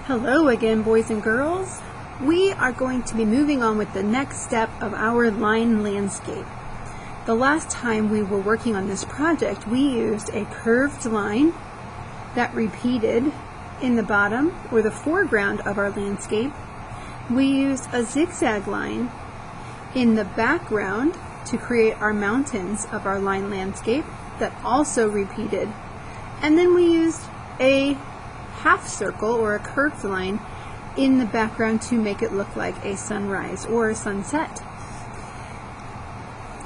Hello again, boys and girls. We are going to be moving on with the next step of our line landscape. The last time we were working on this project, we used a curved line that repeated in the bottom or the foreground of our landscape. We used a zigzag line in the background to create our mountains of our line landscape that also repeated. And then we used a half circle or a curved line in the background to make it look like a sunrise or a sunset.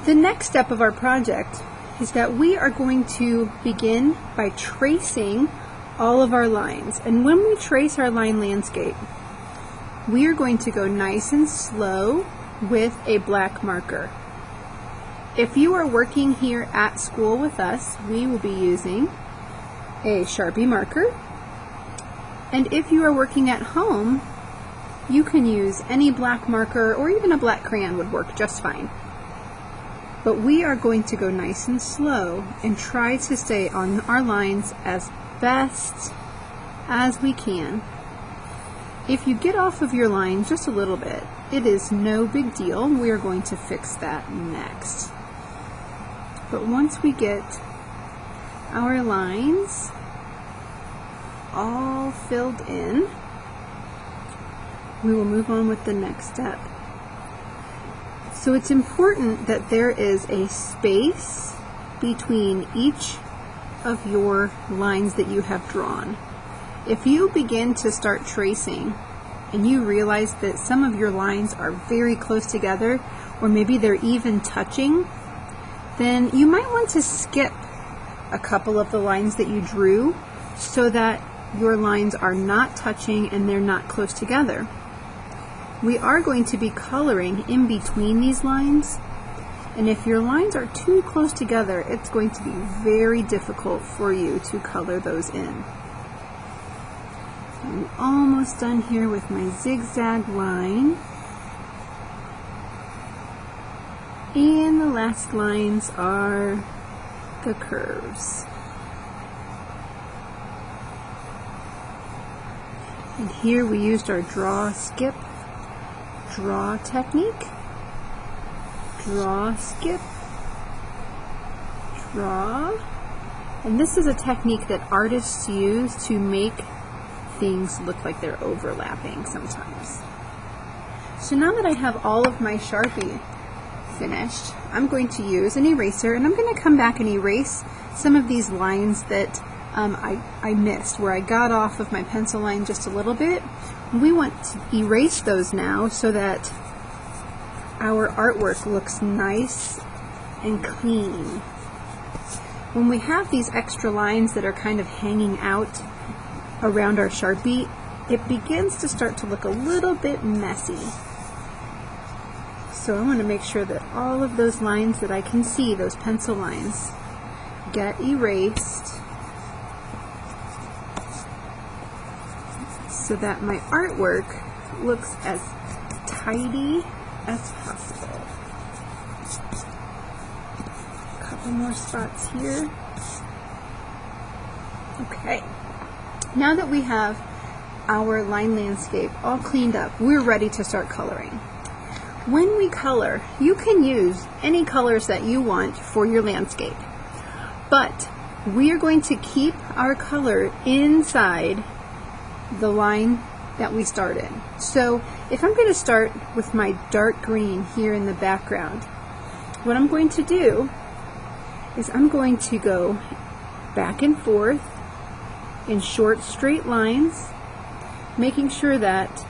The next step of our project is that we are going to begin by tracing all of our lines. And when we trace our line landscape, we are going to go nice and slow with a black marker. If you are working here at school with us, we will be using a Sharpie marker. And if you are working at home, you can use any black marker or even a black crayon would work just fine. But we are going to go nice and slow and try to stay on our lines as best as we can. If you get off of your line just a little bit, it is no big deal. We are going to fix that next. But once we get our lines all filled in, we will move on with the next step. So it's important that there is a space between each of your lines that you have drawn. If you begin to start tracing and you realize that some of your lines are very close together, or maybe they're even touching, then you might want to skip a couple of the lines that you drew so that your lines are not touching and they're not close together. We are going to be coloring in between these lines, and if your lines are too close together, it's going to be very difficult for you to color those in. I'm almost done here with my zigzag line, and the last lines are the curves. And here we used our draw, skip, draw technique. Draw, skip, draw. And this is a technique that artists use to make things look like they're overlapping sometimes. So now that I have all of my Sharpie finished, I'm going to use an eraser, and I'm going to come back and erase some of these lines that I missed, where I got off of my pencil line just a little bit. We want to erase those now so that our artwork looks nice and clean. When we have these extra lines that are kind of hanging out around our Sharpie, it begins to start to look a little bit messy. So I want to make sure that all of those lines that I can see, those pencil lines, get erased so that my artwork looks as tidy as possible. A couple more spots here. Okay. Now that we have our line landscape all cleaned up, we're ready to start coloring. When we color, you can use any colors that you want for your landscape, but we are going to keep our color inside the line that we start in. So if I'm going to start with my dark green here in the background, what I'm going to do is I'm going to go back and forth in short straight lines, making sure that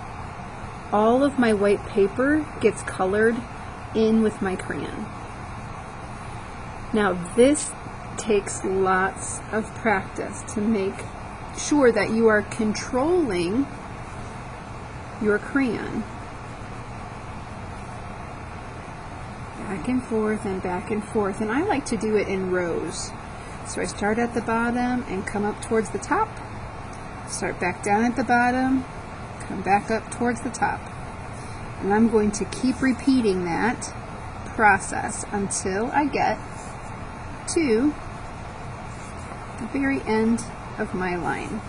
all of my white paper gets colored in with my crayon. Now this takes lots of practice to make sure that you are controlling your crayon. Back and forth and back and forth, and I like to do it in rows. So I start at the bottom and come up towards the top, start back down at the bottom, come back up towards the top. And I'm going to keep repeating that process until I get to the very end of my line.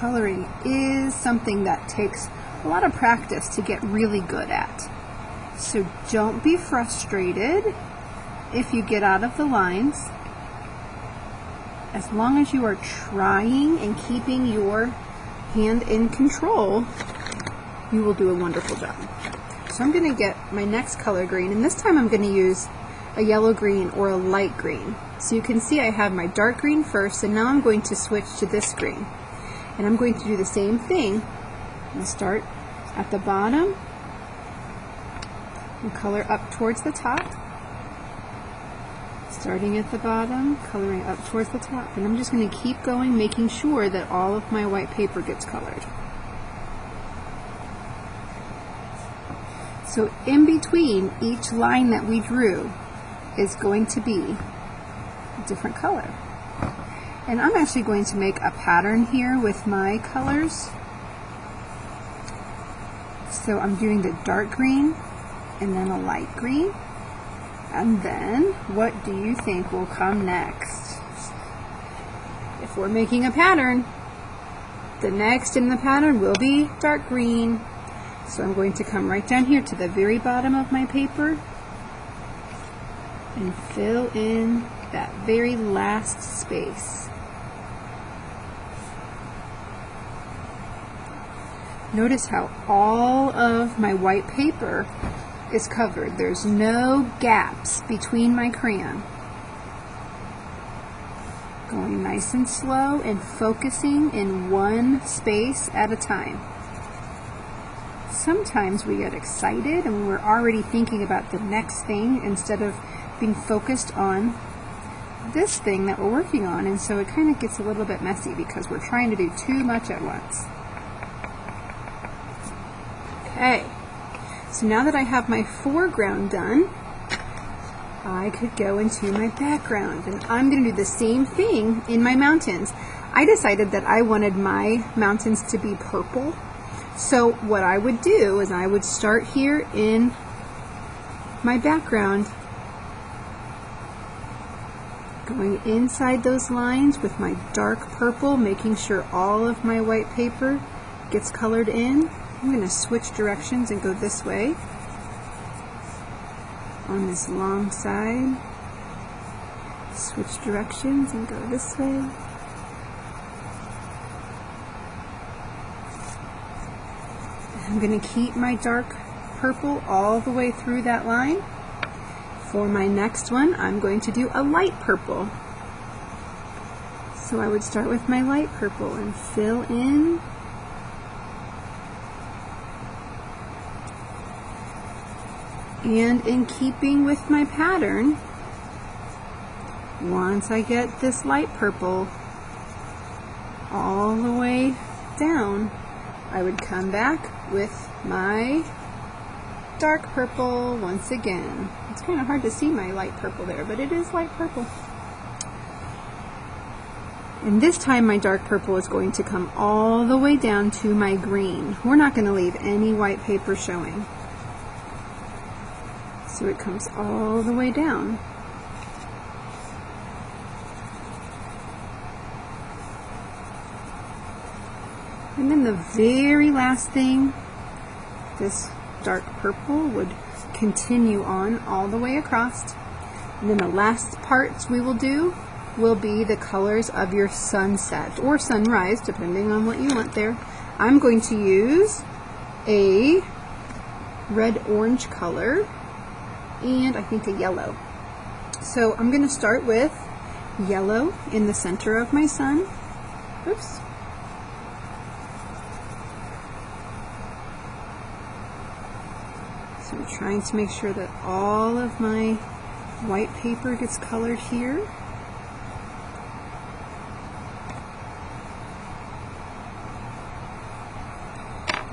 coloring is something that takes a lot of practice to get really good at. So don't be frustrated if you get out of the lines. As long as you are trying and keeping your hand in control, you will do a wonderful job. So I'm going to get my next color green, and this time I'm going to use a yellow green or a light green. So you can see I have my dark green first, and now I'm going to switch to this green. And I'm going to do the same thing. I'm going to start at the bottom and color up towards the top. Starting at the bottom, coloring up towards the top. And I'm just going to keep going, making sure that all of my white paper gets colored. So in between each line that we drew is going to be a different color. And I'm actually going to make a pattern here with my colors. So I'm doing the dark green and then a light green. And then, what do you think will come next? If we're making a pattern, the next in the pattern will be dark green. So I'm going to come right down here to the very bottom of my paper and fill in that very last space. Notice how all of my white paper is covered. There's no gaps between my crayon. Going nice and slow and focusing in one space at a time. Sometimes we get excited and we're already thinking about the next thing instead of being focused on this thing that we're working on, and so it kind of gets a little bit messy because we're trying to do too much at once. Okay. So now that I have my foreground done, I could go into my background, and I'm going to do the same thing in my mountains. I decided that I wanted my mountains to be purple. So what I would do is I would start here in my background, going inside those lines with my dark purple, making sure all of my white paper gets colored in. I'm going to switch directions and go this way on this long side. Switch directions and go this way. I'm going to keep my dark purple all the way through that line. For my next one, I'm going to do a light purple. So I would start with my light purple and fill in. And in keeping with my pattern, once I get this light purple all the way down, I would come back with my dark purple once again. It's kind of hard to see my light purple there, but it is light purple. And this time my dark purple is going to come all the way down to my green. We're not going to leave any white paper showing. So it comes all the way down. And then the very last thing, this dark purple would continue on all the way across. And then the last parts we will do will be the colors of your sunset or sunrise, depending on what you want there. I'm going to use a red-orange color and I think a yellow. So I'm going to start with yellow in the center of my sun. Oops. So I'm trying to make sure that all of my white paper gets colored here.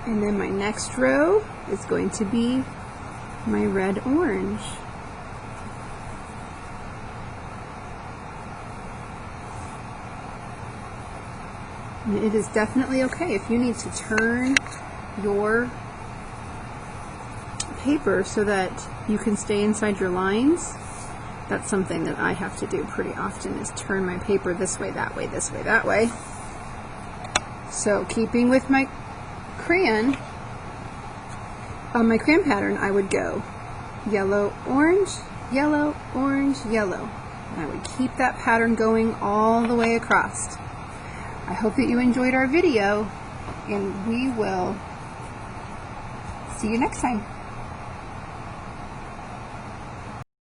And then my next row is going to be my red-orange. And it is definitely okay if you need to turn your paper so that you can stay inside your lines. That's something that I have to do pretty often, is turn my paper this way, that way, this way, that way. So keeping with my crayon, on my crayon pattern, I would go yellow, orange, yellow, orange, yellow. And I would keep that pattern going all the way across. I hope that you enjoyed our video, and we will see you next time.